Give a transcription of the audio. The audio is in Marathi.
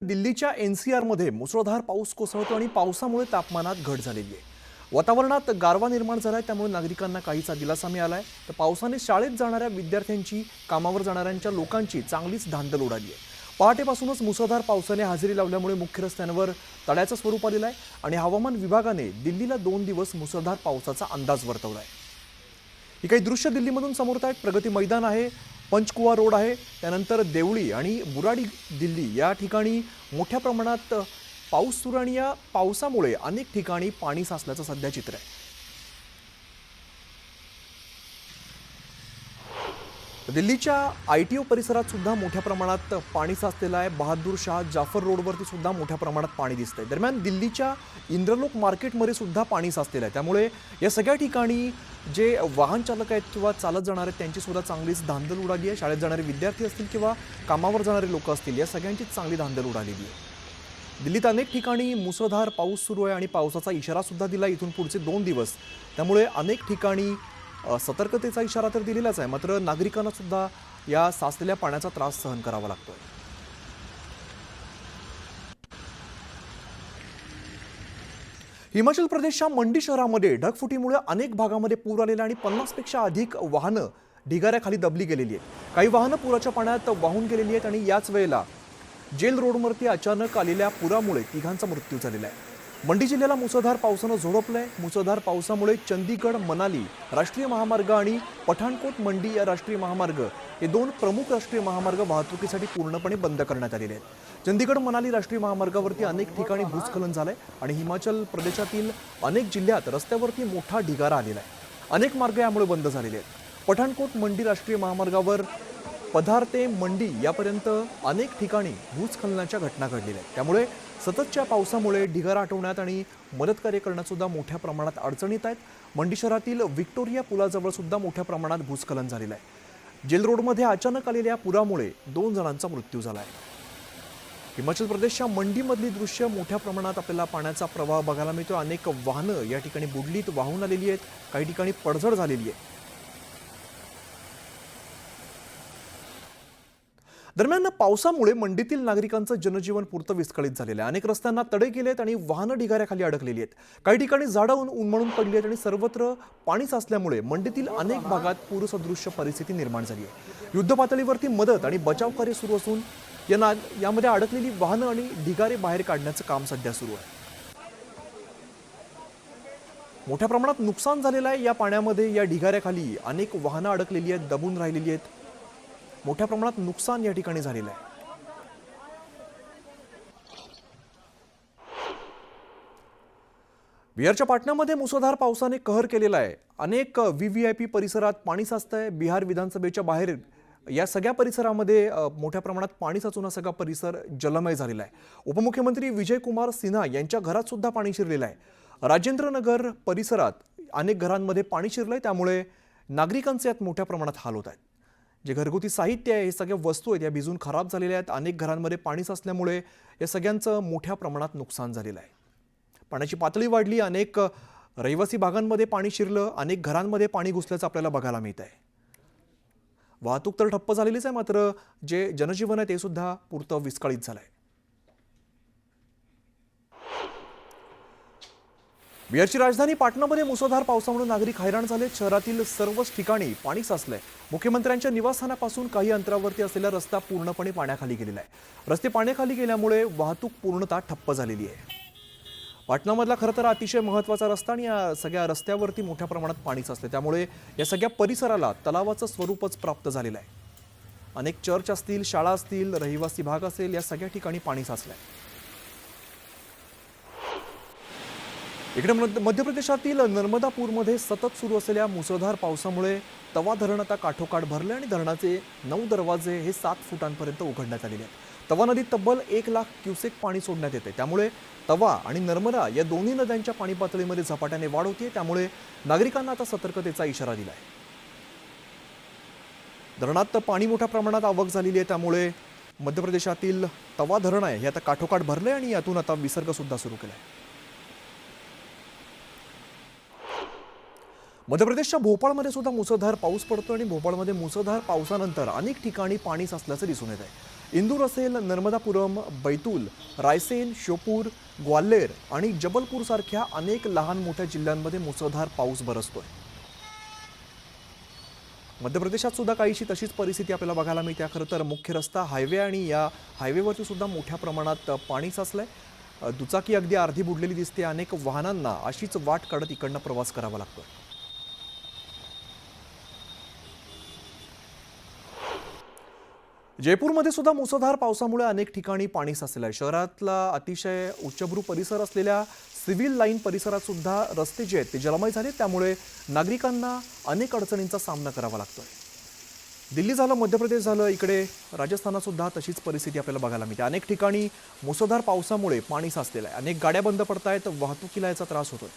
दिल्लीच्या एनसीआर मध्ये मुसळधार पाऊस कोसळतो आणि पावसामुळे तापमानात घट झालेली आहे। वातावरणात गारवा निर्माण झालाय, त्यामुळे नागरिकांना काहीसा दिलासा मिळालाय। तर पावसाने शाळेत जाणाऱ्या विद्यार्थ्यांची, कामावर जाणाऱ्यांच्या लोकांची चांगलीच धांदल उडाली आहे। पहाटेपासूनच मुसळधार पावसाने हजेरी लावल्यामुळे मुख्य रस्त्यांवर तड्याचं स्वरूप आलेलं आहे आणि हवामान विभागाने दिल्लीला 2 दिवस मुसळधार पावसाचा अंदाज वर्तवलाय। ही काही दृश्य दिल्लीमधून समोर येत आहेत। प्रगती मैदान आहे, पंचकुवा रोड आहे, त्यानंतर देवळी आणि बुराडी दिल्ली या ठिकाणी मोठ्या प्रमाणात पाऊस सुरू आणि या पावसामुळे अनेक ठिकाणी पाणी साचल्याचं सध्या चित्र आहे। दिल्लीच्या आयटीओ परिसरात सुद्धा मोठ्या प्रमाणात पाणी साचलेलं आहे। बहादूर शाह जाफर रोडवरती सुद्धा मोठ्या प्रमाणात पाणी दिसतंय। दरम्यान दिल्लीच्या इंद्रलोक मार्केटमध्ये सुद्धा पाणी साचलेलं आहे, त्यामुळे या सगळ्या ठिकाणी जे वाहन चालक आहेत किंवा चालत जाणारे आहेत त्यांची सुद्धा चांगलीच धांदल उडाली आहे। शाळेत जाणारे विद्यार्थी असतील किंवा कामावर जाणारे लोक असतील, या सगळ्यांचीच चांगली धांदल उडालेली आहे। दिल्लीत अनेक ठिकाणी मुसळधार पाऊस सुरू आहे आणि पावसाचा इशारा सुद्धा दिला इथून पुढचे 2 दिवस। त्यामुळे अनेक ठिकाणी सतर्कतेचा इशारा तर दिलेलाच आहे, मात्र नागरिकांना सुद्धा या साचलेल्या पाण्याचा त्रास सहन करावा लागतोय। हिमाचल प्रदेशच्या मंडी शहरामध्ये ढगफुटीमुळे अनेक भागामध्ये पूर आलेला आणि 50 पेक्षा अधिक वाहनं ढिगाऱ्याखाली दबली गेलेली आहेत। काही वाहनं पुराच्या पाण्यात वाहून गेलेली आहेत आणि याच वेळेला जेल रोडवरती अचानक आलेल्या पुरामुळे तिघांचा मृत्यू झालेला आहे। मंडी जिल्ह्याला मुसळधार पावसानं झोडपलंय। मुसळधार पावसामुळे चंदीगड मनाली राष्ट्रीय महामार्ग आणि पठाणकोट मंडी या राष्ट्रीय महामार्ग हे 2 प्रमुख राष्ट्रीय महामार्ग वाहतुकीसाठी पूर्णपणे बंद करण्यात आलेले आहेत। चंदीगड मनाली राष्ट्रीय महामार्गावरती अनेक ठिकाणी भूस्खलन झालंय आणि हिमाचल प्रदेशातील अनेक जिल्ह्यात रस्त्यावरती मोठा ढिगारा आलेला आहे। अनेक मार्ग यामुळे बंद झालेले आहेत। पठाणकोट मंडी राष्ट्रीय महामार्गावर पधार ते मंडी यापर्यंत अनेक ठिकाणी भूस्खलनाच्या घटना घडलेल्या आहेत। त्यामुळे सततच्या पावसामुळे ढिगारा हटवण्यात आणि मदतकार्य करण्यात सुद्धा मोठ्या प्रमाणात अडचणी येत आहेत। मंडी शहरातील व्हिक्टोरिया पुलाजवळ सुद्धा मोठ्या प्रमाणात भूस्खलन झालेलं आहे। जेल रोडमध्ये अचानक आलेल्या पुरामुळे 2 जणांचा मृत्यू झाला आहे। हिमाचल प्रदेशच्या मंडीमधली दृश्य मोठ्या प्रमाणात आपल्याला पाण्याचा प्रवाह बघायला मिळतो। अनेक वाहनं या ठिकाणी बुडलीत, वाहून आलेली आहेत, काही ठिकाणी पडझड झालेली आहे। दरम्यान पावसामुळे मंडीतील नागरिकांचं जनजीवन पुरतं विस्कळीत झालेलं आहे। अनेक रस्त्यांना तडे गेलेत आणि वाहनं ढिगाऱ्याखाली अडकलेली आहेत। काही ठिकाणी झाडं उन्मळून पडली आहेत आणि सर्वत्र पाणी साचल्यामुळे मंडीतील अनेक भागात पूरसदृश्य परिस्थिती निर्माण झाली आहे। युद्ध पातळीवरती मदत आणि बचाव कार्य सुरू असून यामध्ये अडकलेली वाहनं आणि ढिगारे बाहेर काढण्याचं काम सध्या सुरू आहे। मोठ्या प्रमाणात नुकसान झालेलं आहे या पाण्यामध्ये। या ढिगाऱ्याखाली अनेक वाहनं अडकलेली आहेत, दबून राहिलेली आहेत। मोठ्या प्रमाणात नुकसान या ठिकाणी झालेलं आहे। बिहारच्या पाटण्यामध्ये मुसळधार पावसाने कहर केलेला आहे। अनेक व्हीव्हीआयपी परिसरात पाणी साचतंय। बिहार विधानसभेच्या बाहेर या सगळ्या परिसरामध्ये मोठ्या प्रमाणात पाणी साचून हा सगळा परिसर जलमय झालेला आहे। उपमुख्यमंत्री विजय कुमार सिन्हा यांच्या घरात सुद्धा पाणी शिरलेलं आहे। राजेंद्र नगर परिसरात अनेक घरांमध्ये पाणी शिरलंय, त्यामुळे नागरिकांचे यात मोठ्या प्रमाणात हाल होत आहेत। जे घरगुती साहित्य आहे, हे सगळ्या वस्तू आहेत, या भिजून खराब झालेल्या आहेत। अनेक घरांमध्ये पाणी साचल्यामुळे या सगळ्यांचं मोठ्या प्रमाणात नुकसान झालेलं आहे। पाण्याची पातळी वाढली, अनेक रहिवासी भागांमध्ये पाणी शिरलं, अनेक घरांमध्ये पाणी घुसल्याचं आपल्याला बघायला मिळत आहे। वाहतूक तर ठप्प झालेलीच आहे, मात्र जे जनजीवन आहे ते सुद्धा पुरतं विस्कळीत झालंय। बिहारची राजधानी पाटणामध्ये मुसळधार पावसामुळे नागरिक हैराण झाले। शहरातील सर्वच ठिकाणी पाणी साचलंय। मुख्यमंत्र्यांच्या निवासस्थानापासून काही अंतरावरती असलेला रस्ता पूर्णपणे पाण्याखाली गेलेला आहे। रस्ते पाण्याखाली गेल्यामुळे वाहतूक पूर्णतः ठप्प झालेली आहे। पाटणामधला खरं तर अतिशय महत्त्वाचा रस्ता आणि या सगळ्या रस्त्यावरती मोठ्या प्रमाणात पाणी साचले, त्यामुळे या सगळ्या परिसराला तलावाचं स्वरूपच प्राप्त झालेलं आहे। अनेक चर्च असतील, शाळा असतील, रहिवासी भाग असेल, या सगळ्या ठिकाणी पाणी साचलंय। इकडे मध्य प्रदेशातील नर्मदापूरमध्ये सतत सुरू असलेल्या मुसळधार पावसामुळे तवा धरण आता काठोकाठ भरले आणि धरणाचे 9 दरवाजे हे 7 फुटांपर्यंत उघडण्यात आलेले आहेत। तवा नदीत तब्बल 1 लाख क्युसेक पाणी सोडण्यात येते, त्यामुळे तवा आणि नर्मदा या दोन्ही नद्यांच्या पाणी पातळीमध्ये झपाट्याने वाढ होते, त्यामुळे नागरिकांना आता सतर्कतेचा इशारा दिला आहे। धरणात पाणी मोठ्या प्रमाणात आवक झालेली आहे, त्यामुळे मध्य प्रदेशातील तवा धरण आहे हे आता काठोकाठ भरले आणि यातून आता विसर्ग सुद्धा सुरू केला आहे। मध्य प्रदेशच्या भोपाळमध्ये सुद्धा मुसळधार पाऊस पडतो आणि भोपाळमध्ये मुसळधार पावसानंतर अनेक ठिकाणी पाणी साचल्याचं दिसून येत आहे। इंदूर असेल, नर्मदापुरम, बैतूल, रायसेन, श्योपूर, ग्वाल्हेर आणि जबलपूर सारख्या अनेक लहान मोठ्या जिल्ह्यांमध्ये मुसळधार पाऊस बरसतोय. मध्य प्रदेशात सुद्धा काहीशी तशीच परिस्थिती आपल्याला बघायला मिळते. खरं तर मुख्य रस्ता, हायवे आणि या हायवेवरती सुद्धा मोठ्या प्रमाणात पाणी साचलंय. दुचाकी अगदी अर्धी बुडलेली दिसते. अनेक वाहनांना अशीच वाट काढत इकडनं प्रवास करावा लागतोय. जयपूरमध्ये सुद्धा मुसळधार पावसामुळे अनेक ठिकाणी पाणी साचलं आहे. शहरातला अतिशय उच्चभ्रू परिसर असलेल्या सिव्हिल लाईन परिसरात सुद्धा रस्ते जे आहेत ते जलमय झाले. त्यामुळे नागरिकांना अनेक अडचणींचा सामना करावा लागतोय. दिल्ली झालं, मध्य प्रदेश झालं, इकडे राजस्थानात सुद्धा तशीच परिस्थिती आपल्याला बघायला मिळते. अनेक ठिकाणी मुसळधार पावसामुळे पाणी साचलेलं आहे. अनेक गाड्या बंद पडतायत, वाहतुकीला याचा त्रास होतोय.